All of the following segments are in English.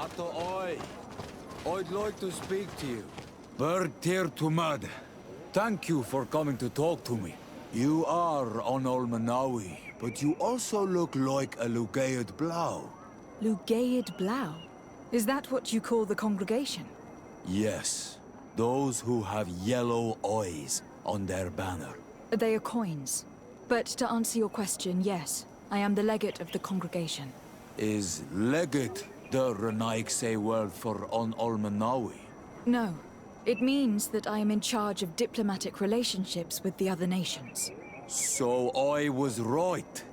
Arto Oi. I'd like to speak to you. Bird tear to mud. Thank you for coming to talk to me. You are on Olmanawi, but you also look like a Lugaid Blau. Lugaid Blau? Is that what you call the congregation? Yes. Those who have yellow eyes on their banner. They are coins. But to answer your question, yes. I am the legate of the congregation. Is legate the Renaigse word for on Olmanawi? No. It means that I am in charge of diplomatic relationships with the other nations. So I was right.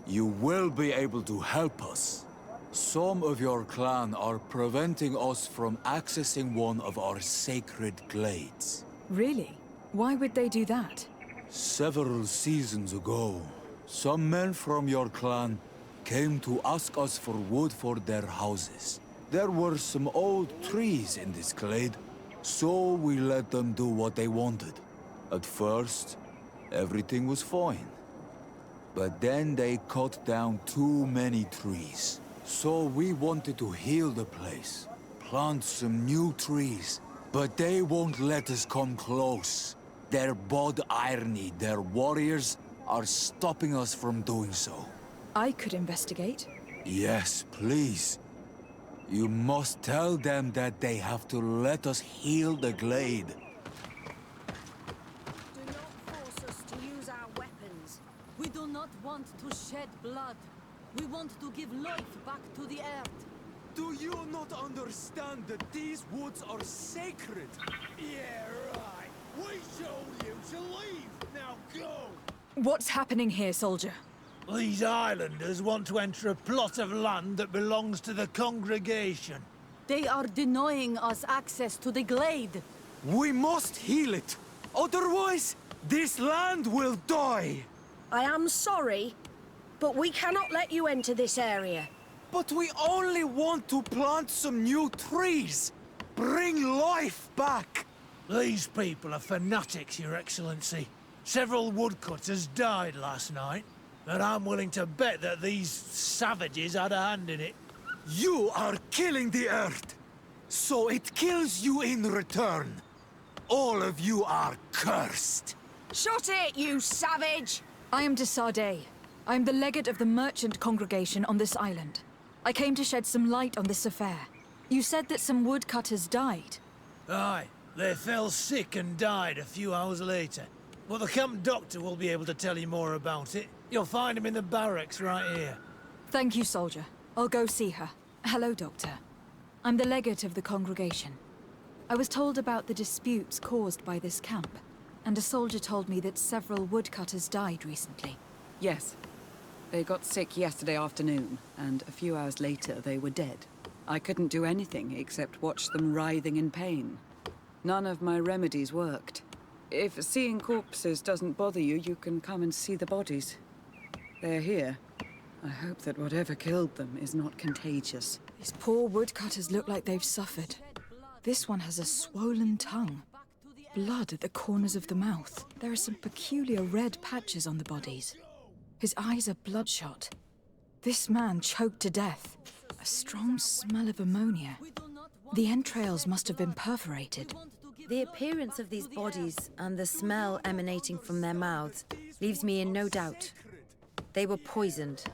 You will be able to help us. Some of your clan are preventing us from accessing one of our sacred glades. Really? Why would they do that? Several seasons ago, some men from your clan came to ask us for wood for their houses. There were some old trees in this glade, so we let them do what they wanted. At first, everything was fine. But then they cut down too many trees. So we wanted to heal the place, plant some new trees. But they won't let us come close. Their bod irony, their warriors, are stopping us from doing so. I could investigate. Yes, please. You must tell them that they have to let us heal the glade. Do not force us to use our weapons. We do not want to shed blood. We want to give life back to the earth. Do you not understand that these woods are sacred? Yeah, right. We told you to leave. Now go. What's happening here, soldier? These islanders want to enter a plot of land that belongs to the congregation. They are denying us access to the glade. We must heal it. Otherwise, this land will die. I am sorry, but we cannot let you enter this area. But we only want to plant some new trees. Bring life back. These people are fanatics, Your Excellency. Several woodcutters died last night, and I'm willing to bet that these savages had a hand in it. You are killing the earth, so it kills you in return. All of you are cursed. Shut it, you savage! I am de Sardet. I am the legate of the merchant congregation on this island. I came to shed some light on this affair. You said that some woodcutters died. Aye, they fell sick and died a few hours later. Well, the camp doctor will be able to tell you more about it. You'll find him in the barracks right here. Thank you, soldier. I'll go see her. Hello, doctor. I'm the legate of the congregation. I was told about the disputes caused by this camp, and a soldier told me that several woodcutters died recently. Yes. They got sick yesterday afternoon, and a few hours later they were dead. I couldn't do anything except watch them writhing in pain. None of my remedies worked. If seeing corpses doesn't bother you, you can come and see the bodies. They're here. I hope that whatever killed them is not contagious. These poor woodcutters look like they've suffered. This one has a swollen tongue. Blood at the corners of the mouth. There are some peculiar red patches on the bodies. His eyes are bloodshot. This man choked to death. A strong smell of ammonia. The entrails must have been perforated. The appearance of these bodies and the smell emanating from their mouths leaves me in no doubt. They were poisoned.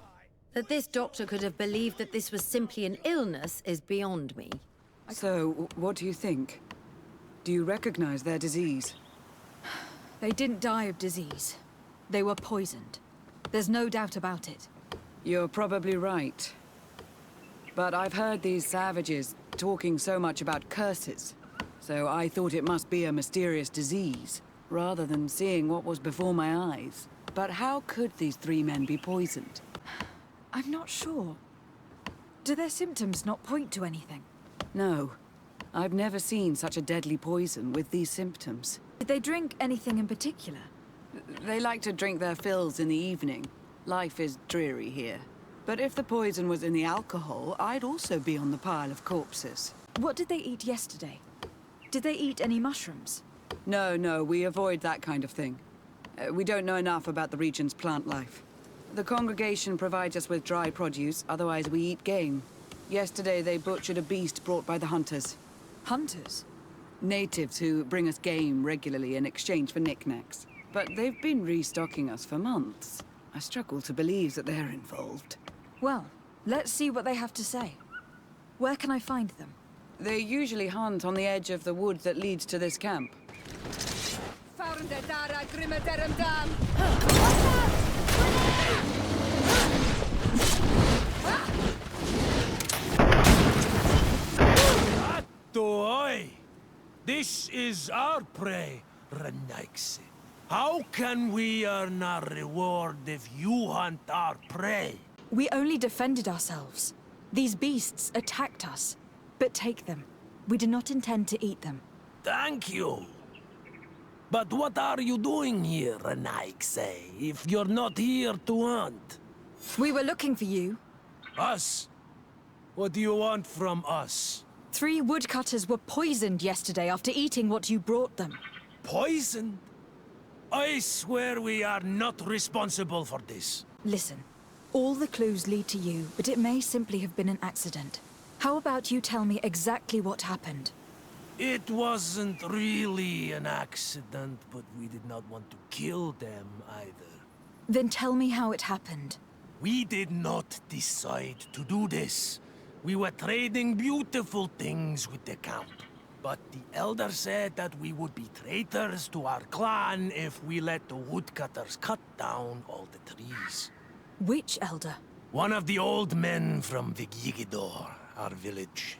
That this doctor could have believed that this was simply an illness is beyond me. So, what do you think? Do you recognize their disease? They didn't die of disease. They were poisoned. There's no doubt about it. You're probably right. But I've heard these savages talking so much about curses, so I thought it must be a mysterious disease, rather than seeing what was before my eyes. But how could these three men be poisoned? I'm not sure. Do their symptoms not point to anything? No. I've never seen such a deadly poison with these symptoms. Did they drink anything in particular? They like to drink their fills in the evening. Life is dreary here. But if the poison was in the alcohol, I'd also be on the pile of corpses. What did they eat yesterday? Did they eat any mushrooms? No, we avoid that kind of thing. We don't know enough about the region's plant life. The congregation provides us with dry produce, otherwise we eat game. Yesterday they butchered a beast brought by the hunters. Hunters? Natives who bring us game regularly in exchange for knickknacks. But they've been restocking us for months. I struggle to believe that they're involved. Well, let's see what they have to say. Where can I find them? They usually hunt on the edge of the wood that leads to this camp. Oi! This is our prey, Renaiksi. How can we earn our reward if you hunt our prey? We only defended ourselves. These beasts attacked us. But take them. We do not intend to eat them. Thank you. But what are you doing here, Renaiksi, if you're not here to hunt? We were looking for you. Us? What do you want from us? 3 woodcutters were poisoned yesterday after eating what you brought them. Poisoned? I swear we are not responsible for this. Listen, all the clues lead to you, but it may simply have been an accident. How about you tell me exactly what happened? It wasn't really an accident, but we did not want to kill them either. Then tell me how it happened. We did not decide to do this. We were trading beautiful things with the camp. But the elder said that we would be traitors to our clan if we let the woodcutters cut down all the trees. Which elder? One of the old men from Vigigador, our village.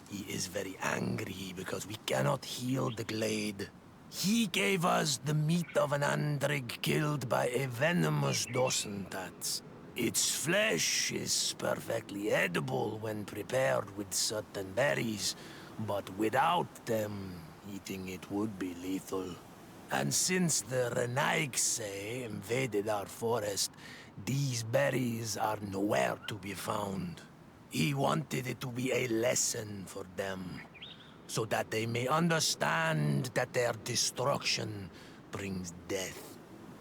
He is very angry because we cannot heal the glade. He gave us the meat of an andrig killed by a venomous dosentats. Its flesh is perfectly edible when prepared with certain berries, but without them, eating it would be lethal. And since the Renaigse invaded our forest, these berries are nowhere to be found. He wanted it to be a lesson for them, so that they may understand that their destruction brings death.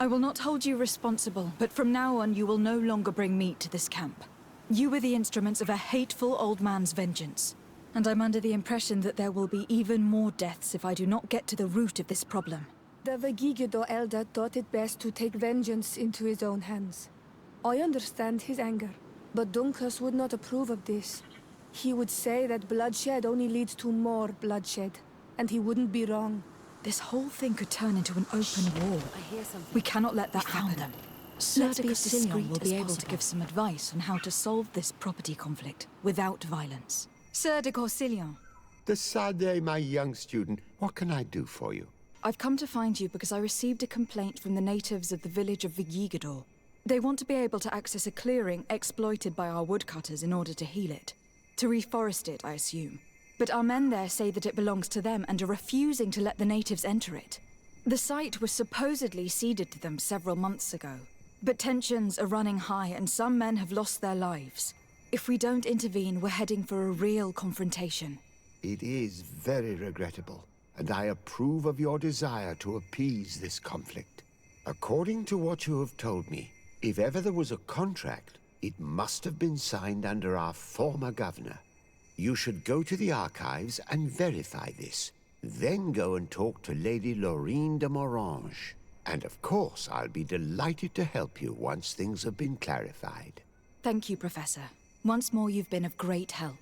I will not hold you responsible, but from now on you will no longer bring meat to this camp. You were the instruments of a hateful old man's vengeance. And I'm under the impression that there will be even more deaths if I do not get to the root of this problem. The Vigigador elder thought it best to take vengeance into his own hands. I understand his anger, but Dunkus would not approve of this. He would say that bloodshed only leads to more bloodshed, and he wouldn't be wrong. This whole thing could turn into an open war. I hear something. We cannot let that happen. Let's be as Sir will discreet be as able to give some advice on how to solve this property conflict without violence. Sir de Corsilion, Sade, my young student, what can I do for you? I've come to find you because I received a complaint from the natives of the village of Vigigador. They want to be able to access a clearing exploited by our woodcutters in order to heal it. To reforest it, I assume. But our men there say that it belongs to them and are refusing to let the natives enter it. The site was supposedly ceded to them several months ago. But tensions are running high and some men have lost their lives. If we don't intervene, we're heading for a real confrontation. It is very regrettable, and I approve of your desire to appease this conflict. According to what you have told me, if ever there was a contract, it must have been signed under our former governor. You should go to the archives and verify this. Then go and talk to Lady Laurine de Morange. And of course, I'll be delighted to help you once things have been clarified. Thank you, Professor. Once more, you've been of great help.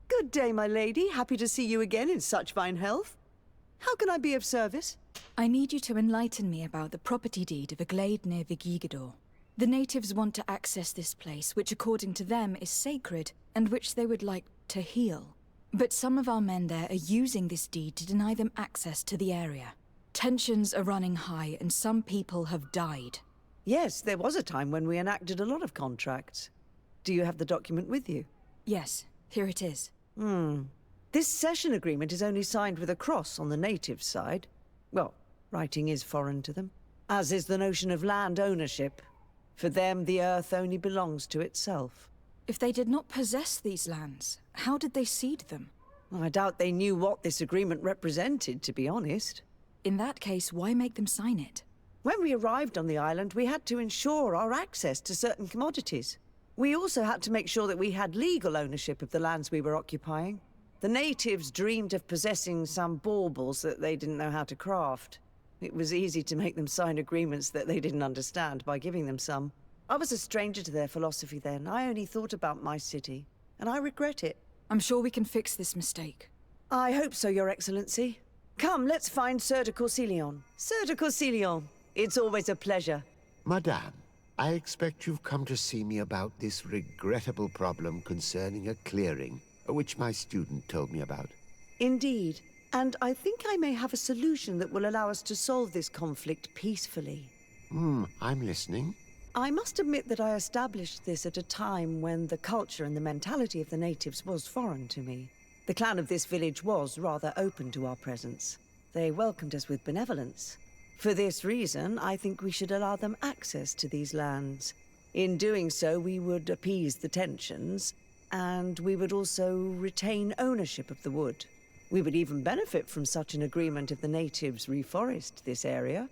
Good day, my lady. Happy to see you again in such fine health. How can I be of service? I need you to enlighten me about the property deed of a glade near Vigigador. The natives want to access this place, which according to them is sacred, and which they would like to heal. But some of our men there are using this deed to deny them access to the area. Tensions are running high, and some people have died. Yes, there was a time when we enacted a lot of contracts. Do you have the document with you? Yes, here it is. This cession agreement is only signed with a cross on the native side. Well, writing is foreign to them, as is the notion of land ownership. For them, the earth only belongs to itself. If they did not possess these lands, how did they cede them? I doubt they knew what this agreement represented, to be honest. In that case, why make them sign it? When we arrived on the island, we had to ensure our access to certain commodities. We also had to make sure that we had legal ownership of the lands we were occupying. The natives dreamed of possessing some baubles that they didn't know how to craft. It was easy to make them sign agreements that they didn't understand by giving them some. I was a stranger to their philosophy then. I only thought about my city, and I regret it. I'm sure we can fix this mistake. I hope so, Your Excellency. Come, let's find Sir de Corsilion. Sir de Corsilion, it's always a pleasure. Madame, I expect you've come to see me about this regrettable problem concerning a clearing, which my student told me about. Indeed. And I think I may have a solution that will allow us to solve this conflict peacefully. I'm listening. I must admit that I established this at a time when the culture and the mentality of the natives was foreign to me. The clan of this village was rather open to our presence. They welcomed us with benevolence. For this reason, I think we should allow them access to these lands. In doing so, we would appease the tensions, and we would also retain ownership of the wood. We would even benefit from such an agreement if the natives reforest this area.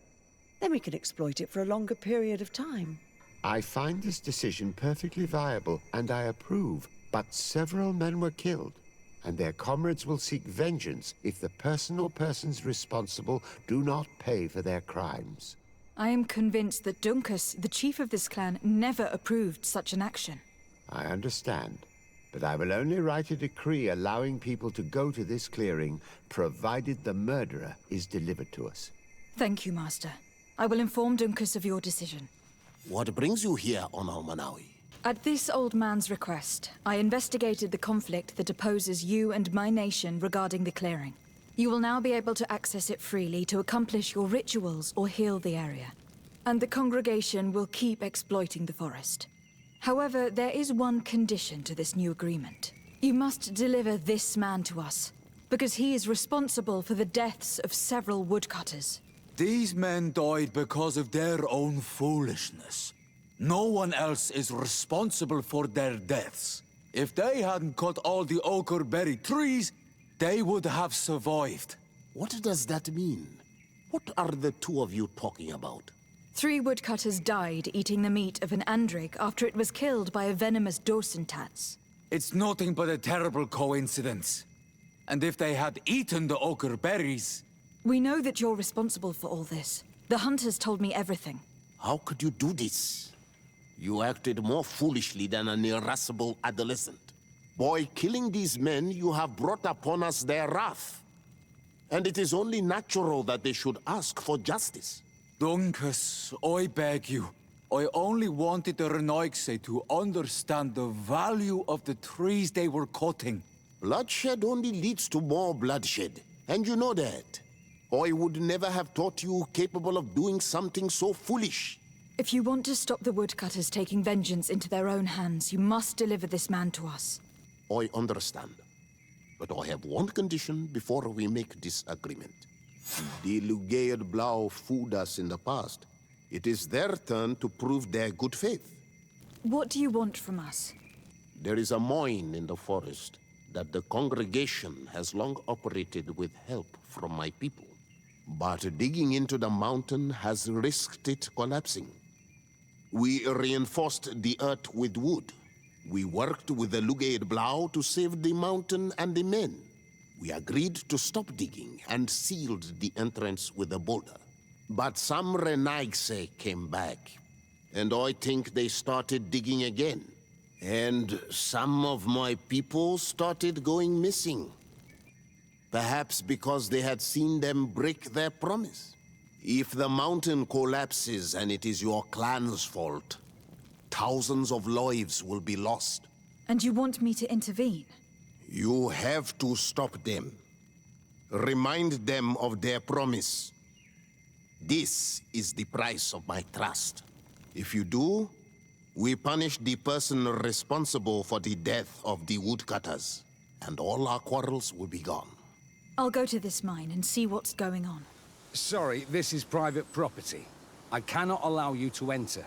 Then we can exploit it for a longer period of time. I find this decision perfectly viable, and I approve. But several men were killed, and their comrades will seek vengeance if the person or persons responsible do not pay for their crimes. I am convinced that Dunkus, the chief of this clan, never approved such an action. I understand. But I will only write a decree allowing people to go to this clearing, provided the murderer is delivered to us. Thank you, Master. I will inform Dunkus of your decision. What brings you here on Almanawi? At this old man's request, I investigated the conflict that opposes you and my nation regarding the clearing. You will now be able to access it freely to accomplish your rituals or heal the area. And the congregation will keep exploiting the forest. However, there is one condition to this new agreement. You must deliver this man to us, because he is responsible for the deaths of several woodcutters. These men died because of their own foolishness. No one else is responsible for their deaths. If they hadn't cut all the oakerberry trees, they would have survived. What does that mean? What are the two of you talking about? 3 woodcutters died eating the meat of an andrig after it was killed by a venomous dosentats. It's nothing but a terrible coincidence. And if they had eaten the ochre berries... We know that you're responsible for all this. The hunters told me everything. How could you do this? You acted more foolishly than an irascible adolescent. By killing these men, you have brought upon us their wrath. And it is only natural that they should ask for justice. Dunkus, I beg you. I only wanted the Renoixe to understand the value of the trees they were cutting. Bloodshed only leads to more bloodshed, and you know that. I would never have thought you capable of doing something so foolish. If you want to stop the woodcutters taking vengeance into their own hands, you must deliver this man to us. I understand. But I have one condition before we make this agreement. The Lugaid Blau fooled us in the past. It is their turn to prove their good faith. What do you want from us? There is a mine in the forest that the congregation has long operated with help from my people. But digging into the mountain has risked it collapsing. We reinforced the earth with wood. We worked with the Lugaid Blau to save the mountain and the men. We agreed to stop digging and sealed the entrance with a boulder. But some Renaixe came back, and I think they started digging again. And some of my people started going missing. Perhaps because they had seen them break their promise. If the mountain collapses and it is your clan's fault, thousands of lives will be lost. And you want me to intervene? You have to stop them. Remind them of their promise. This is the price of my trust. If you do, we punish the person responsible for the death of the woodcutters, and all our quarrels will be gone. I'll go to this mine and see what's going on. Sorry, this is private property. I cannot allow you to enter.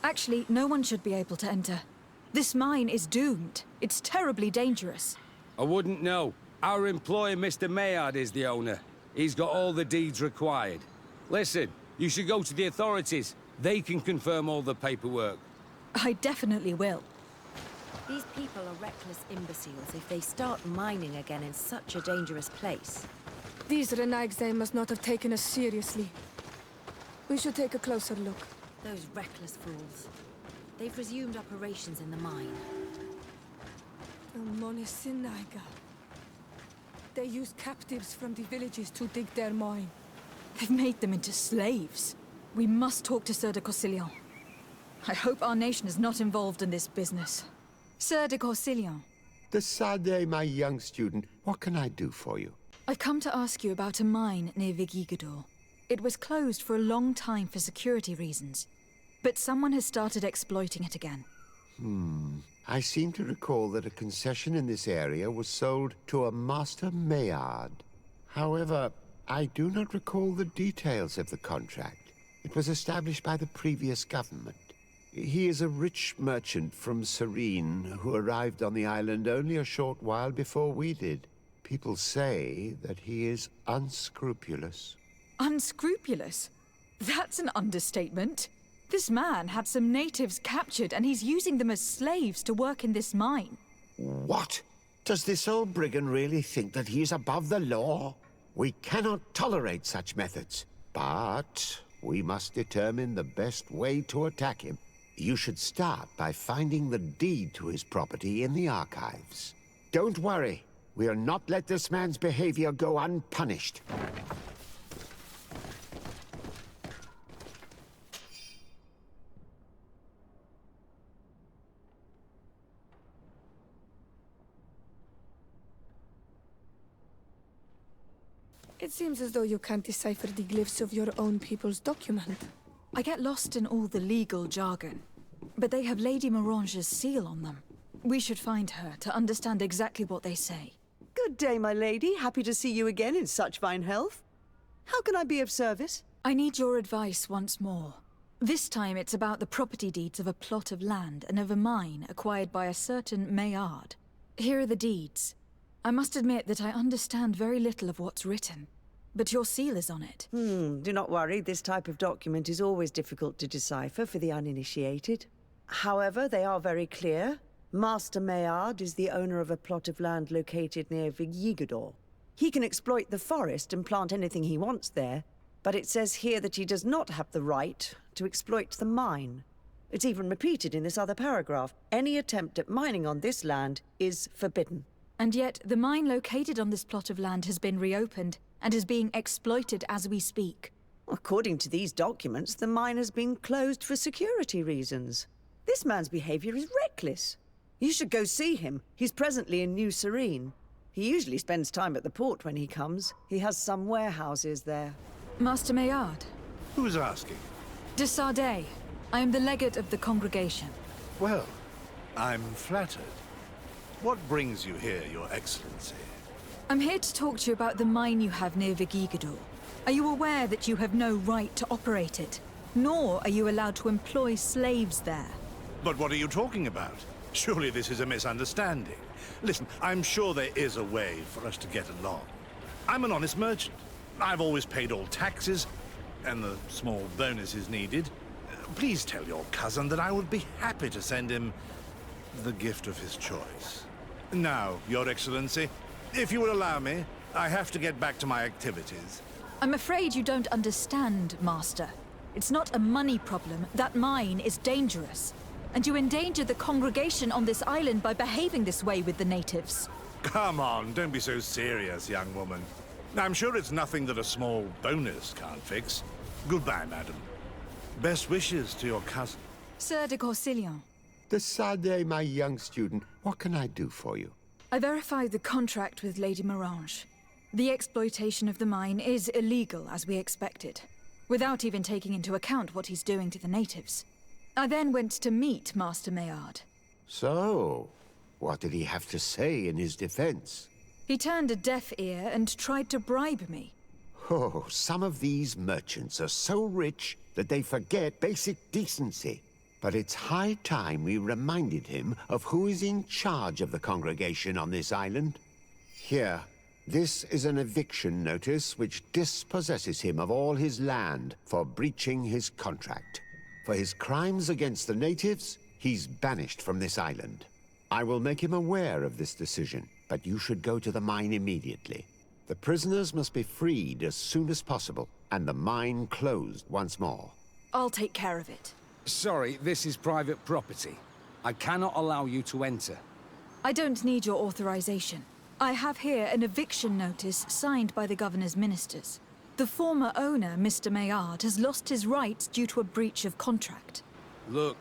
Actually, no one should be able to enter. This mine is doomed. It's terribly dangerous. I wouldn't know. Our employee, Mr. Maillard, is the owner. He's got all the deeds required. Listen, you should go to the authorities. They can confirm all the paperwork. I definitely will. These people are reckless imbeciles if they start mining again in such a dangerous place. These Renagze must not have taken us seriously. We should take a closer look. Those reckless fools. They've resumed operations in the mine. The Monisinaga. They use captives from the villages to dig their mine. They've made them into slaves. We must talk to Sir de Corsillon. I hope our nation is not involved in this business. Sir de Corsillon. The Sade, my young student, what can I do for you? I've come to ask you about a mine near Vigigador. It was closed for a long time for security reasons, but someone has started exploiting it again. I seem to recall that a concession in this area was sold to a Master Maillard. However, I do not recall the details of the contract. It was established by the previous government. He is a rich merchant from Serene who arrived on the island only a short while before we did. People say that he is unscrupulous. Unscrupulous? That's an understatement. This man had some natives captured and he's using them as slaves to work in this mine. What? Does this old brigand really think that he is above the law? We cannot tolerate such methods, but we must determine the best way to attack him. You should start by finding the deed to his property in the archives. Don't worry. We'll not let this man's behavior go unpunished. It seems as though you can't decipher the glyphs of your own people's document. I get lost in all the legal jargon, but they have Lady Morange's seal on them. We should find her to understand exactly what they say. Good day, my lady. Happy to see you again in such fine health. How can I be of service? I need your advice once more. This time it's about the property deeds of a plot of land and of a mine acquired by a certain Maillard. Here are the deeds. I must admit that I understand very little of what's written, but your seal is on it. Do not worry. This type of document is always difficult to decipher for the uninitiated. However, they are very clear. Master Maillard is the owner of a plot of land located near Vigigador. He can exploit the forest and plant anything he wants there, but it says here that he does not have the right to exploit the mine. It's even repeated in this other paragraph. Any attempt at mining on this land is forbidden. And yet, the mine located on this plot of land has been reopened and is being exploited as we speak. According to these documents, the mine has been closed for security reasons. This man's behavior is reckless. You should go see him. He's presently in New Serene. He usually spends time at the port when he comes. He has some warehouses there. Master Maillard. Who's asking? De Sardet. I am the legate of the congregation. Well, I'm flattered. What brings you here, Your Excellency? I'm here to talk to you about the mine you have near Vigigador. Are you aware that you have no right to operate it? Nor are you allowed to employ slaves there. But what are you talking about? Surely this is a misunderstanding. Listen, I'm sure there is a way for us to get along. I'm an honest merchant. I've always paid all taxes, and the small bonuses needed. Please tell your cousin that I would be happy to send him the gift of his choice. Now, Your Excellency, if you will allow me, I have to get back to my activities. I'm afraid you don't understand, Master. It's not a money problem. That mine is dangerous. And you endanger the congregation on this island by behaving this way with the natives. Come on, don't be so serious, young woman. I'm sure it's nothing that a small bonus can't fix. Goodbye, madam. Best wishes to your cousin. Sir de Corsillon. De Sade, my young student, what can I do for you? I verified the contract with Lady Morange. The exploitation of the mine is illegal, as we expected, without even taking into account what he's doing to the natives. I then went to meet Master Maillard. So, what did he have to say in his defense? He turned a deaf ear and tried to bribe me. Oh, some of these merchants are so rich that they forget basic decency. But it's high time we reminded him of who is in charge of the congregation on this island. Here, this is an eviction notice which dispossesses him of all his land for breaching his contract. For his crimes against the natives, he's banished from this island. I will make him aware of this decision, but you should go to the mine immediately. The prisoners must be freed as soon as possible, and the mine closed once more. I'll take care of it. Sorry, this is private property. I cannot allow you to enter. I don't need your authorization. I have here an eviction notice signed by the governor's ministers. The former owner, Mr. Maillard, has lost his rights due to a breach of contract. Look,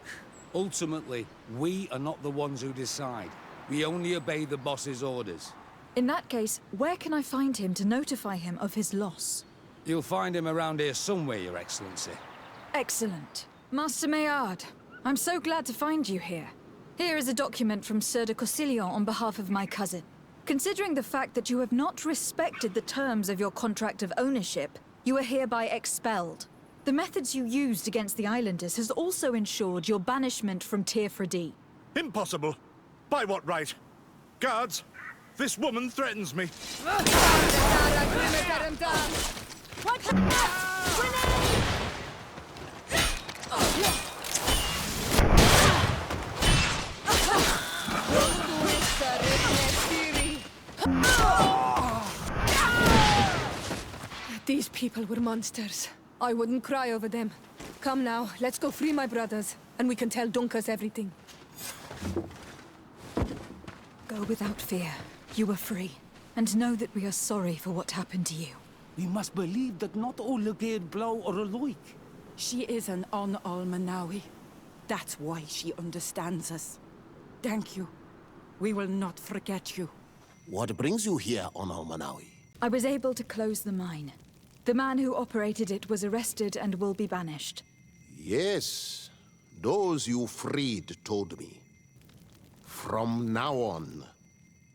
ultimately, we are not the ones who decide. We only obey the boss's orders. In that case, where can I find him to notify him of his loss? You'll find him around here somewhere, Your Excellency. Excellent. Master Maillard, I'm so glad to find you here. Here is a document from Sieur de Cossillon on behalf of my cousin. Considering the fact that you have not respected the terms of your contract of ownership, you are hereby expelled. The methods you used against the islanders has also ensured your banishment from Tirfredi. Impossible. By what right? Guards, this woman threatens me. These people were monsters. I wouldn't cry over them. Come now, let's go free my brothers, and we can tell Dunkus everything. Go without fear. You are free. And know that we are sorry for what happened to you. We must believe that not all Legade blow or alike. She is an Almanawi. That's why she understands us. Thank you. We will not forget you. What brings you here on Almanawi? I was able to close the mine. The man who operated it was arrested and will be banished. Yes, those you freed told me. From now on,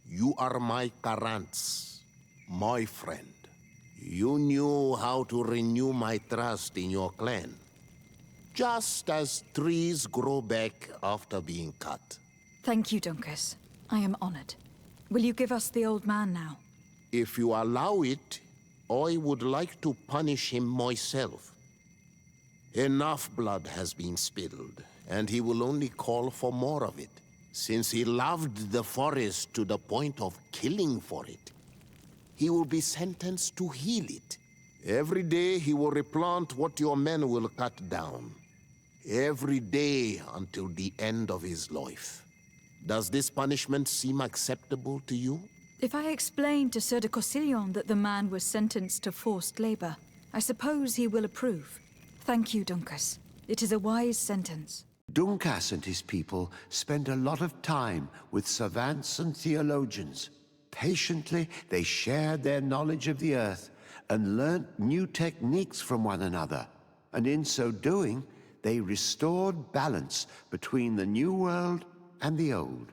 you are my Carants, my friend. You knew how to renew my trust in your clan. Just as trees grow back after being cut. Thank you, Dunkus. I am honored. Will you give us the old man now? If you allow it, I would like to punish him myself. Enough blood has been spilled, and he will only call for more of it, since he loved the forest to the point of killing for it. He will be sentenced to heal it. Every day he will replant what your men will cut down. Every day until the end of his life. Does this punishment seem acceptable to you? If I explain to Sieur de Cossillon that the man was sentenced to forced labor, I suppose he will approve. Thank you, Dunkus. It is a wise sentence. Dunkas and his people spend a lot of time with savants and theologians. Patiently, they shared their knowledge of the earth and learnt new techniques from one another. And in so doing, they restored balance between the new world and the old.